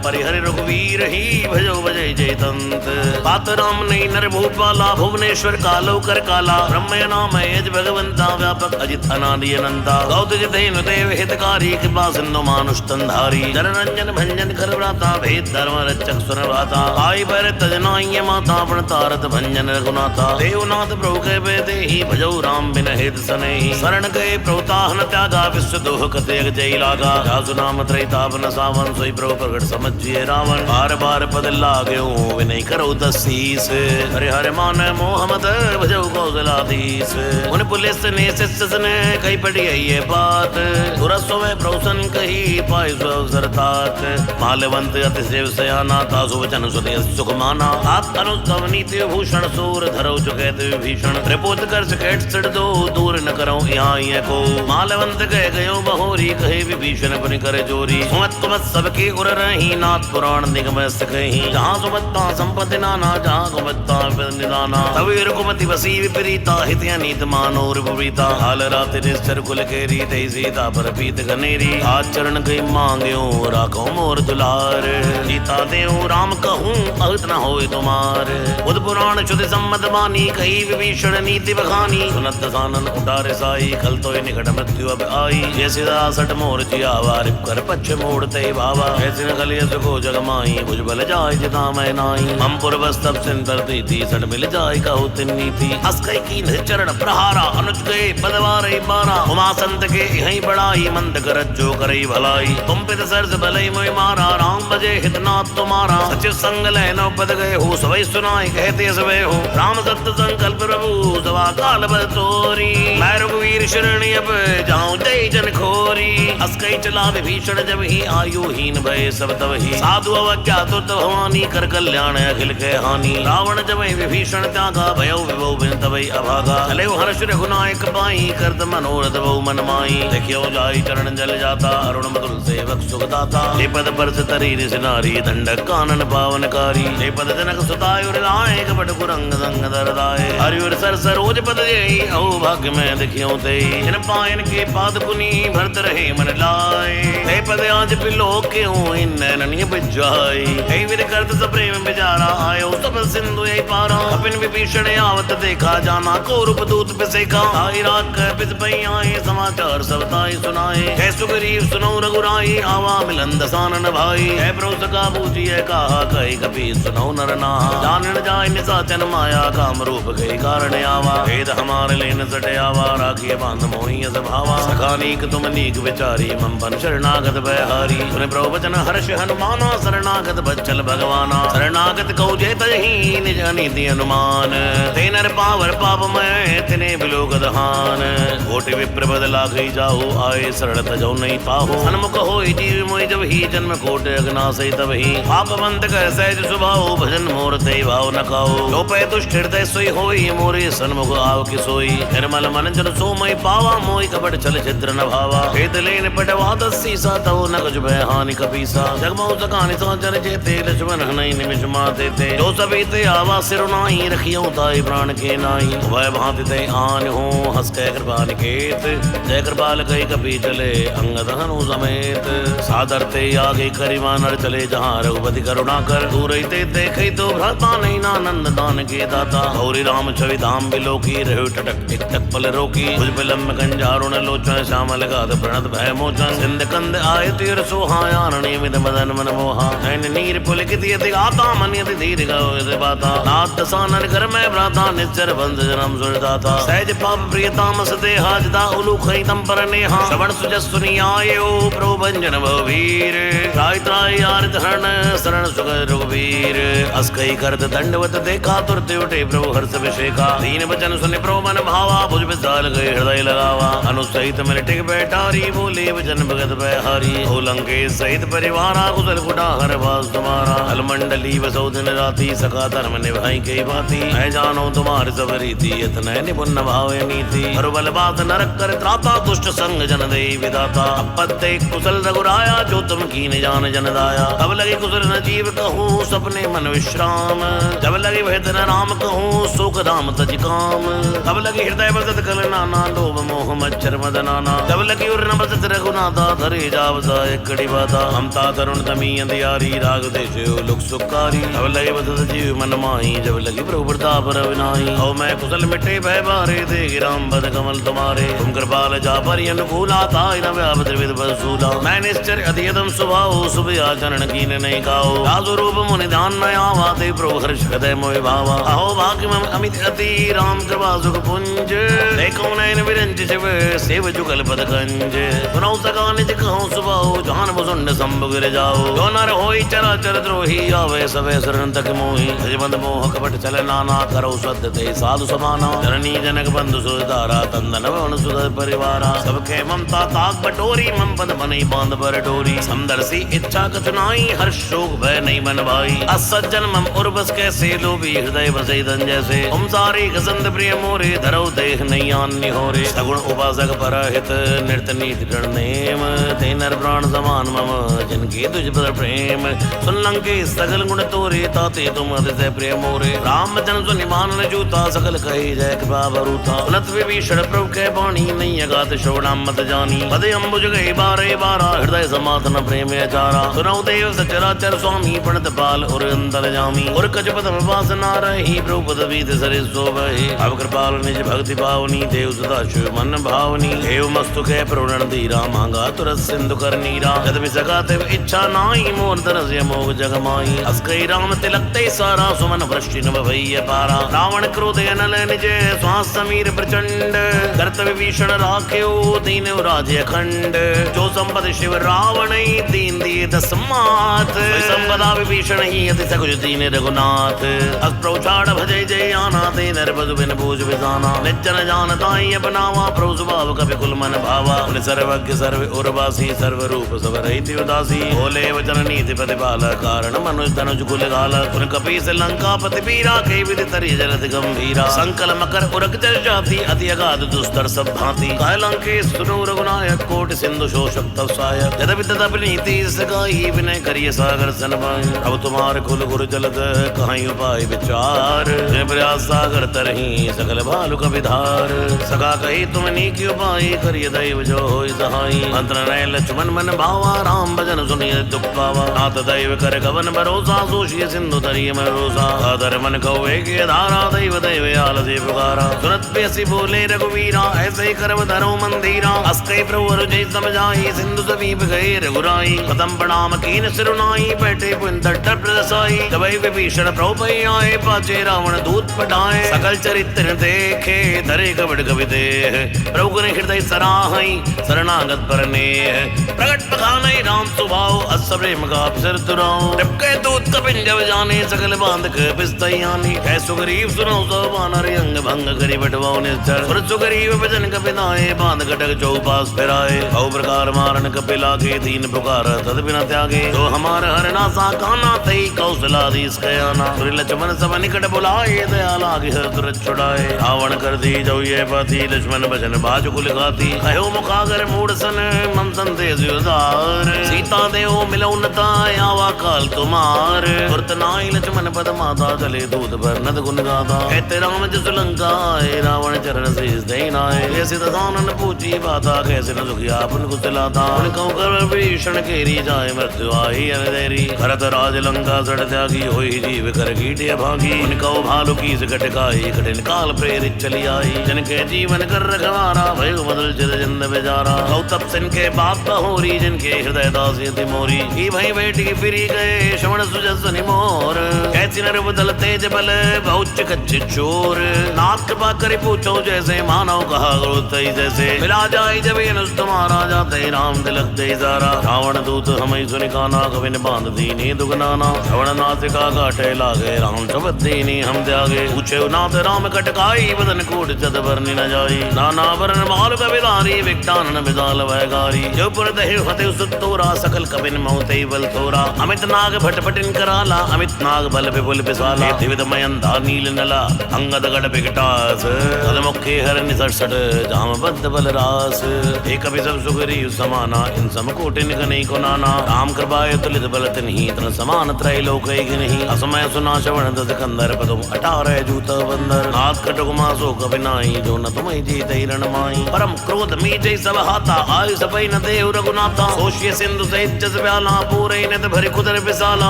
परिहरि रघुवीर ही भजो भजय जयतंत पात राम नहीं नर भूप वाला भुवनेश्वर कालो कर काला ब्रह्म नाम यज भगवंता व्यापक अजित अनादि अनंता गौत जितेन देव हितकारी कृपा सिंधु मानुष तंधारी जनरंजन भंजन कर व्राता भेद धर्म रक्षक सुर भाता आई पर तजनाई माता पण तारत भंजन रघुनाथा देवनाथ प्रभु के बेदे ही भजौ राम बिन हेत सनेहि शरण गए प्रोताहन त्यागा विश्व दोह कते जय लागा जासु नाम त्रैतापन सावन सोई प्रभु प्रगट समझिए रावण बार बार पद लाग्यो विनय करो दसीस हरे हरे मान मोह मत भजौ कौशलाधीश उन पुलिस ने शिष्य ने कही पड़ी ये बात सुरस्व में प्रौसन कही पाई अवसर तात माल्यवंत अतिशय सयाना तासु वचन सुने सुख माना आत अनुस्तव नीति भूषण सूर धरो चुके विभीषण त्रिपुत कर सकेट सिड़ दो दूर न करो यहाँ ये को माल्यवंत कह गयो बहोरी कहे विभीषण पुनि करे जोरी सुमत कुमत सबके उर रही नाथ पुराण निगम कही जहाँ सुमत्ता संपत्ति नाना जहाँ कुमत्ता निदाना तभी रुकुमति बसी विपरीता हित नीत मानो रिपरीता हाल रात निश्चर कुल केरी ते सीता पर पीत गनेरी आचरण कई मांग्यो राखो मोर दुलार सीता देव राम कहूँ अहित न होय तुम्हार बुध पुराण शुद्ध सम्मत बानी कही विभीषण नीति बखानी सुनत दसानन उठारे साई कल तो निकट मृत्यु अब आई जैसे दासठ मोर जियावा रिप कर पक्ष मोड़ते भावा ऐसे न कलिय सुखो जगमाई भुज बल जाय जिता मैं नाई हम पूर्वस तब सिंदर दी सट मिल जाय कहु तिन नीति अस्कई की चरण प्रहारा अनुज गए पदवार बारा उमा संत के यही बड़ाई मंद कर जो करई भलाई तुम पित सरस भलई मोय मारा राम बजे हितनाथ तुम्हारा सचिव संग लय नौ पद गए हो सवै सुनाई कहते सवै हो राम सत्य संकल्प प्रभु सवा काल बल तोरी मैं रघुवीर शरणी अब जाऊं जय जन खोरी अस्कई चला विभीषण जब ही आयुहीन भय सब तब ही साधु अवज्ञा तुर्त भवानी कर कल्याण अखिल के हानि रावण जब विभीषण त्यागा भयो विभो बिन तबई अभागा चले हर्ष रघुनायक पाई करत मनोरथ बहु मन माई देखियो जाई चरण जल जाता अरुण मधुर सेवक सुखदाता हे पद पर तरी नारी दंडक कानन पावनकारी हे पद जनक सुतायुर लाए कपट कुरंग संग दरदाए हरिवर सर सरोज पद जेई औ भाग्य में देखियो ते इन पायन के पाद पुनि भरत रहे मन मन लाए ते पद आज पिलो क्यों इन नैननी बिजाई हे वीर करत सब प्रेम बेचारा आयो सब सिंधु यही पारा अपन विभीषण आवत देखा जाना को रूप दूत बिसेका आई रात कर पिस पई आए समाचार सब ताई सुनाए है सुग्रीव सुनो रघुराई आवा मिलन दसानन भाई है प्रोस का बूझिए कहा कही कपि सुनो नर नाहा जानन जाय निसाचन माया काम रूप गई कारण आवा भेद हमारे लेन सटे आवा राखिए बांध मोही भावा सखानीक तुम नीक विचारी मम बन शरणागत बहारी सुने प्रवचन हर्ष हनुमाना शरणागत बच्चल भगवाना शरणागत कौ जेत ही निज नीति अनुमान ते नर पावर पाप मैं तिने बिलोक दहान कोटि विप्र बदला गई जाओ आए सरल तजो नहीं पाहो सन्मुख होई जीव मोहि जब ही जन्म कोट अग्नासई तब ही पाप बंद कर सहज स्वभाव भजन मोर ते भाव न खाओ लो पै दुष्ट हृदय सोई होई मोरे सन्मुख आव कि सोई निर्मल मन जन सो मई पावा मोहि कपट चल छिद्र न भावा भेद लेन पटवा दसीसा तव न कुछ भय हानि कपीसा जगमऊ सकानि साचर जेते लक्ष्मण हनई निमिष माते ते जो सभी ते आवा सिर नाई रखियो ताई प्राण के नाई वह भांति ते आन हो हंस के कृपा निकेत जय कृपाल कई कपी चले अंगद हनु समेत सादर ते आगे करिमा नर चले जहाँ रघुपति करुणा कर दूर ते देखे तो भ्राता नहीं नानंद दान के दाता गौरी राम छवि धाम बिलोकी रहो टटक टिक टक पल रोकी भुज बिलम्ब गंजारुण लोचन श्यामल गाध प्रणत भय मोचन सिंध कंद आय तीर सोहाया निमित मदन मन मोहा नैन नीर पुलकित यति गाता मन यति धीर गयो बाता नाथ दसानन घर में भ्राता निश्चर बंध जन्म सुरदाता सहज पाप प्रिय तामस देहा जदा उलूखई तम पर नेहा श्रवण सुजस सुनि आयो प्रभु भंजन भवीर त्राय त्राय आर्त हरण शरण सुख रघुवीर अस्कई करत दंडवत देखा तुरत उठे प्रभु हर्ष अभिषेका दीन वचन सुनि प्रभु मन भावा भुज विशाल गए हृदय लगावा अनुसहित मेरे टिक बैठारी बोले वचन भगत बहारी हो लंकेश सहित परिवारा कुशल कुटा हर बास तुम्हारा अलमंडली बसो दिन राती सका धर्म निभाई के बाती मैं जानो तुम्हारी सब रीति इतने निपुण भावे नीति हर बल बात नरक कर त्राता दुष्ट संग जन दे विदाता अपत्ते कुशल रघुराया जो तुम कीन जान जन दाया तब लगे कुशल न जीव कहूँ सपने मन विश्राम जब लगे भेद न राम कहूँ सुख धाम तज काम तब लगे हृदय बसत कल नाना लोभ मोह मच्छर मदनाना जब लगी उर न बसत रघुनाथा धरे जावसा एकड़ी बाता हमता तरुण तमी अंधियारी राग देश लुक सुखारी जब लगे बसत जीव मन माही जब लगी प्रभु प्रताप रविनाई औ मैं कुशल मिटे भय बारे दे राम बद कमल तुम्हारे तुम कृपाल जा परि अनुकूला ताई न व्यापत विद बसूला मैं निश्चर अधियतम स्वभाव शुभ आचरण कीन नहीं गाओ राजो रूप मुनि ध्यान न आवा ते प्रभु हर्ष हृदय मोहि भावा अहो भाग्य मम अमित अति राम कृपा सुख पुंज देखो नयन विरंज शिव सेव जुगल पद कंज सुनाऊ सका निज कहूँ सुबाऊ जान भुसुंड संभ गिर जाओ जो नर होई चरा चर द्रोही आवे सवे शरण तक मोही हजबंद मोह कपट चल नाना करो सद्य ते साधु समाना जननी जनक बंधु सुधारा तंदन वन सुध परिवारा सबके ममता ताक बटोरी मम पद मनी बांध पर डोरी समदर्शी इच्छा कचुनाई हर्ष शोक भय नहीं मन भाई असज्जन मम उर्वस कैसे लोभी हृदय बसे धन जैसे तुम सारी गसंद प्रिय मोरे धरो देख नहीं आन्य हो रे सगुण उपासक परहित नृत्य नीति नेम ते नर प्राण समान मम जिनके तुझ पर प्रेम सुन लंके सगल गुण तोरे ताते तुम अतिशय प्रिय मोरे राम जन सुनि मान जूता सकल कहे जय कृपा भरूता सुनत विभीषण प्रभु के बाणी नहीं अगात श्रवणाम मत जानी पदे अम्बुज गए बारे बारा हृदय समातन प्रेम अचारा सुनौ देव सचराचर स्वामी प्रणत पाल और अंतर जामी और कच पदम वासना रही प्रभु पद बीत सरे सोभे अब कृपाल निज भक्ति पावनी देव सदा शिव मन भावनी देव मस्तु के प्रणन धीरा मांगा तुरत सिंधु कर नीरा जद भी सका तेव इच्छा नाई मोर तरस मोग जगमाई अस्कई राम तिलक ते सारा सुमन वृष्टि नभ भैया पारा रावण क्रोध अनल निज श्वास समीर प्रचंड करत विभीषण राख्यो दीन राज अखंड जो संपद शिव रावण दीन दिए दस मात संपदा विभीषण ही अति सकुच दीन रघुनाथ अप्रौचाड़ भजय जय आना ते नर बधु बिन भूज विजाना निजन जानताई अपनावा प्रभु स्वभाव कपि कुल मन भावा उन सर्वज्ञ सर्व उर्वासी सर्व रूप सब रहित उदासी बोले वचन नीति प्रतिपाल कारण मनुज तनुज कुल गाल उन कपीस लंका पति पीरा के विधि तरि जलति गंभीरा संकल मकर उरक जल जाति अति अगाध दुस्तर सब भांति कह लंकेश सुनो रघुनायक कोट सिंधु शोषक तव सहायक यद्यपि तदपि नीति सगाई विनय करिय सागर सन पाई अब तुम्हारे कुल गुरु जलद कहीं उपाय विचार प्रयास सागर तरही सकल भालु कपि धार सगा कही तुम नीकी उपाय करिय दैव जो होय सहाई मंत्र नय लक्ष्मण मन भावा, राम भजन सुनिए दुख पावा। नाथ दैव कर गवन भरोसा, सोशिय सिंधु तरिय में रोसा। अधर मन कौवे के धारा, दैव दैव आल से पुकारा। सुनत बेसी बोले रघुवीरा, ऐसे करम धरो मंदिरा। अस्कै प्रवर जय समझाई, सिंधु समीप गए रघुराई। पदम प्रणाम कीन सिरुनाई, बैठे पुन तट प्रसाई। जबै विभीषण प्रभु आए, पाचे रावण दूत पठाए। सकल चरित्र देखे, धरे कपट कवि देह। प्रभु ने हृदय सराहई, शरणागत पर नेह। प्रगट बखानई राम स्वभाव, अस प्रेम का अवसर तुराओ। जबके दूत कपिन जब जाने, सकल बांधक बिस्तयानी। कै सुग्रीव सुनो सो बानर, अंग भंग करि बटवाओ निश्चर। सुर सुग्रीव भजन कपिनाए, बांध कटक चौपास फिराए। बहु प्रकार मारन कपिला के, दीन पुकार तद बिना त्यागे। तो हमार हरना सा काना, तई कौशलाधीश कयाना। सुर लक्ष्मण सब निकट बुलाए, दया लागे तुरत छुड़ाए। रावण कर दी जो ये पति, लक्ष्मण भजन बाज कुल गाती। कहो मुखागर मूड सन, मन संदेश उदार। सीता देव मिलो नता, आवा काल तुम्हार। तुरत नाई लक्ष्मण पद माता, चले दूत पर नद गुण गाता। कहते राम जसु लंका आए, रावण चरण शीस दई नाए। कैसे दसानन पूछी बाता, कैसे न दुखिया पुन कुशलाता। उनको कर भीषण केरी, जाए मृत्यु आई अनदेरी। भरत राज लंका सड़ त्यागी, होई जीव कर कीटिय भागी। उनको भालु की कटकाई, कठिन काल प्रेरित चली आई। जिनके जीवन कर रखवारा, भयो बदल चिर जिंद बेजारा। गौतम सिंह के बाप बहोरी, जिनके हृदय दास यति मोरी। की भई बेटी फिरी गए, श्रवण सुजस निमोर। कैसी नर बदल तेज बल, बहुच कच्चे चोर। नाथ कृपा करी पूछो जैसे, मानव कहा गुरु तई जैसे। मिला जाए जब नुस्त तुम्हारा, जाते राम तिलक दे जारा। रावण दूत हमें सुनि काना, कविन बांध दीनी दुगनाना। श्रवण नासिका काटे लागे, राम शब्द दीनी हम त्यागे। पूछे नाथ राम कटकाई, बदन कोट चत बरनी न जाई। नाना वरण माल कविदारी, विकटानन विदाल वैगारी। जो पुर दहे फतेह सुतोरा, सकल कबिन मोते बल थोरा। अमित नाग भट भटिन कराला, अमित नाग बल विपुल विशाला। दिविद मयंदा नील नला, अंगद गढ़ विकटास। तद मुखे हर निसट, जाम बद्ध बल रास। एक सब सुग्रीव समाना, इन सम कोटिन गनी को नाना। राम कृपाय तुलित बल तिन्हि, तन समान त्रैलोक एक नहीं। असमय सुना श्रवण दस कंदर, पदुम 18 जूत बंदर। नाथ कटुक मासो कबिनाई, जो न तुम्हें जीते रण माई। परम क्रोध मीजे सब हाथा, आयु सपै न देव रघुनाथा। सोशिय सिंधु सहित जस ब्याला, पूरे नत भरि कुदर विशाला।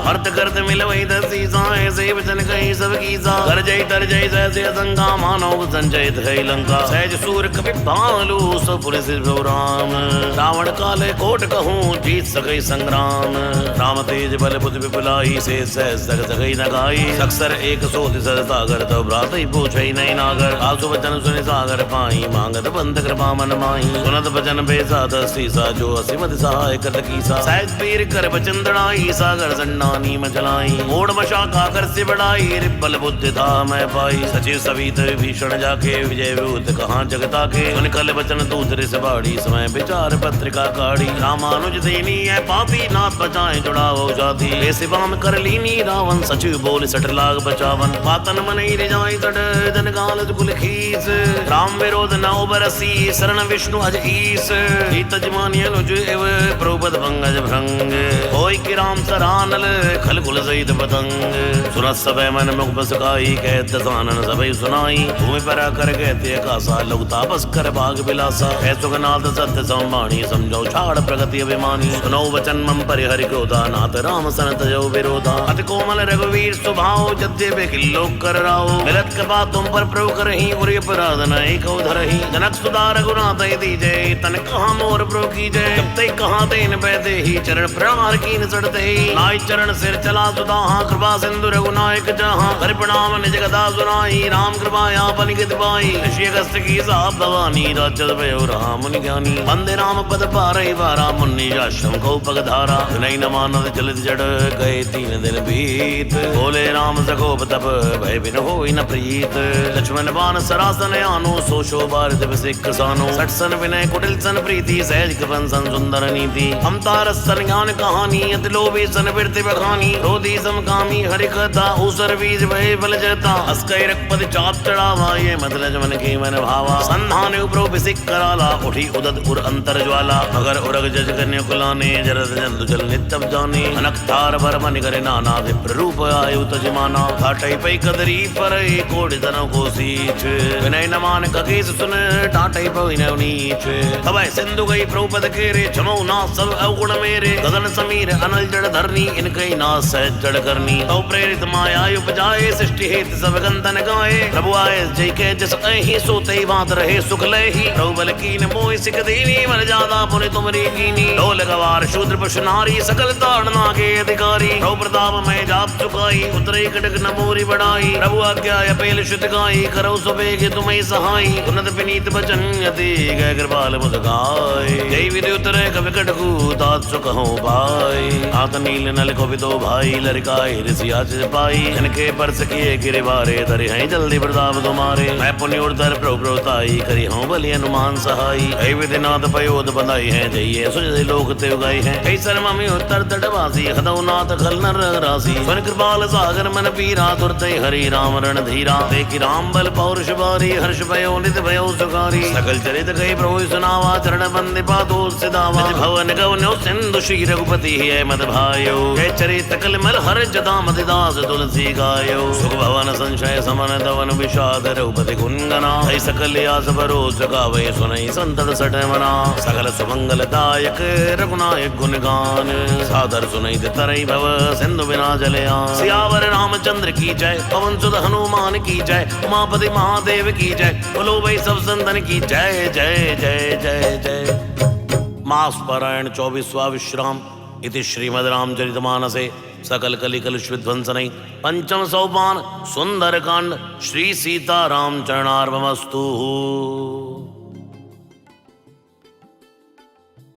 अर्थ करत मिलवै दसी साए, से वचन कहि सब कीसा। कर जय तर जय सहसे असंका, मानव संचयित है लंका। सहज सूर कपि भालू, सब पुलिस राम। रावण काले कोट कहूँ, जीत सकै संग्राम। राम तेज बल बुद्धि विपुलाई, से सहज सक सकै न गाई। अक्सर एक सोति सद सागर, तब भ्रात पूछै नहीं नागर। आसु वचन सुनि सागर पाई, मांगत बंद कृपा मन माही। सुनत वचन बेसा सीसा, जो असीमत सहाय कर कीसा। सहज पीर कर वचन दड़ाई, सागर संडानी मचलाई। ओढ़ मशाखा कर से बढ़ाई, रिपल बुद्धि था मैं पाई। सचिव सवित भीषण जाके, विजय विभूत कहाँ जगता के। सुन कल वचन दूसरे से बाड़ी, समय विचार पत्रिका काढ़ी। रामानुज देनी है पाती, नाथ बचाए जुड़ाओ जाती। ऐसे बाम कर लीनी, रावण सचिव बोल सट लाग बचावन। पातन मन रिजाई सट, जन गाल कुल खीस। राम विरोध नौ बरसी, शरण विष्णु अज ईस। जमानी अनुज एव, प्रभुपद पंकज भृंग। होय कि राम सरानल, खल कुल सहित पतंग। सुनत सबे मन मुख बसकाई, कहत दसानन सबे सुनाई। भूमि पर कर कहते कासा, लघु तापस कर भाग बिलासा। है सुगनाथ सत्य संवाणी, समझो छाड़ प्रगति अभिमानी। सुनो वचन मम परिहरि क्रोधा, नाथ राम सन तजो विरोधा। अति कोमल रघुवीर स्वभाव, यद्यपि किल्लोक कर राओ। मिलत कृपा तुम पर प्रभु करहि, उरि अपराध न एको धरहि। जनक सुधा रघुनाथ दीजे, तन कहाँ मोर प्रभु कीजय। जब तक कहाँ तेन पैदे ही, चरण प्रहार कीन सड़ते ही। नाई चरण सिर चला सुदाहा, कृपा सिंधु रघुनायक जहाँ। हरि प्रणाम निज गदा सुनाई, राम कृपा आपन गित पाई। ऋषि अगस्त्य की साप भवानी, राजस भयो रहा मुनि ज्ञानी। वंदे राम पद पारहि बारा, मुनि आश्रम को पगधारा। नहीं न मानव चलित जड़, गए 3 दिन बीत। बोले राम सकोप तप, भय बिन होई न प्रीत। लक्ष्मण बाण सरासन आनो, सो शोभा दिव सिख सानो। सठ सन विनय कुटिल सन प्रीति, सहज कृपन सन सुंदर नीति। हम तारस सन ज्ञान कहानी, अति लोभी सन वृत्ति बखानी। क्रोधी समकामी हरि कथा, ऊसर बीज भय बल जता। अस्कै रघुपति चाप चढ़ावा, ये मत लक्ष्मण के मन भावा। संधान उपरो बिसिक कराला, उठी उदत उर अंतर ज्वाला। मगर उरग जज कन्या कुलाने, जरद जंतु जल नित्यब जाने। अनक थार भर मन करे नाना, विप्र रूप आयु तजमाना। घाटै पै कदरी पर, कोटि तनों को सींच। विनय न मान ककेस सुन, टाटै पै नव नीच। तब सिंधु सिंधु गई प्रभुपद केरे, जमो ना सब अवगुण मेरे। गगन समीर अनल जड़ धरनी, इनकई ना सहज जड़ करनी। तो प्रेरित माया उपजाए, सृष्टि हेत सब गंधन गाए। प्रभु आए जय के जस अहि, सोते बात रहे सुख लही। प्रभु बल कीन मोहि सिख दीनी, मन ज्यादा पुनि तुमरी कीनी। ढोल गवार शूद्र पशु नारी, सकल ताड़ना के अधिकारी। प्रभु प्रताप मैं जाप चुकाई, उतरे कटक न मोरी बढ़ाई। प्रभु आज्ञा अपेल शुत गाई, करो सुबेग तुम्हें सहाई। उन्नत विनीत बचन यति, गय कृपाल मुद गाय। जय विधि उतरे कवि कटकू, तात सुख हो पाई। हाथ नील नल को भी दो भाई, लड़काई ऋषि आज पाई। इनके परस किए गिरे बारे, धरे हैं जल्दी प्रताप तुम्हारे। मैं पुण्य उर्धर प्रभु प्रताई, करी हूँ बलि हनुमान सहाई। जय विधि नाथ पयोध बंधाई है, जय सुजय लोक ते उगाई है। कई शर्मा में उत्तर तटवासी, हदौ नाथ खल नर राशि। स्वर्ण कृपाल सागर मन पीरा, तुरते हरि राम रण धीरा। देखी राम बल पौरुष बारी, हर्ष भयो नित भयो सुखारी। सकल चरित गए प्रभु सुनावा, चरण बंदे पादो सिदावा। भवन गवनो सिंधु श्री रघुपति है मद भायो। जय चरित कल मल हर जदा मदिदास तुलसी गायो। सुख भवन संशय समन दवन, विषाद रघुपति गुण गना। ऐ सकल आस भरोस गावे, सुनई संतत सठ मना। सकल सुमंगल दायक रघुनायक गुण गान, सादर सुनई तरई भव सिंधु बिना जलयान। सियावर रामचंद्र की जय, पवन सुत हनुमान की जय। उमापति महादेव की जय, बोलो भाई सब संतन की जय जय जय जय जय। मास पारायण 24वां विश्राम इति श्रीमद् रामचरितमानसे सकल कलिकलुष विध्वंसनै पंचम सोपान सुंदरकांड श्री सीताराम चरणार्पणमस्तु।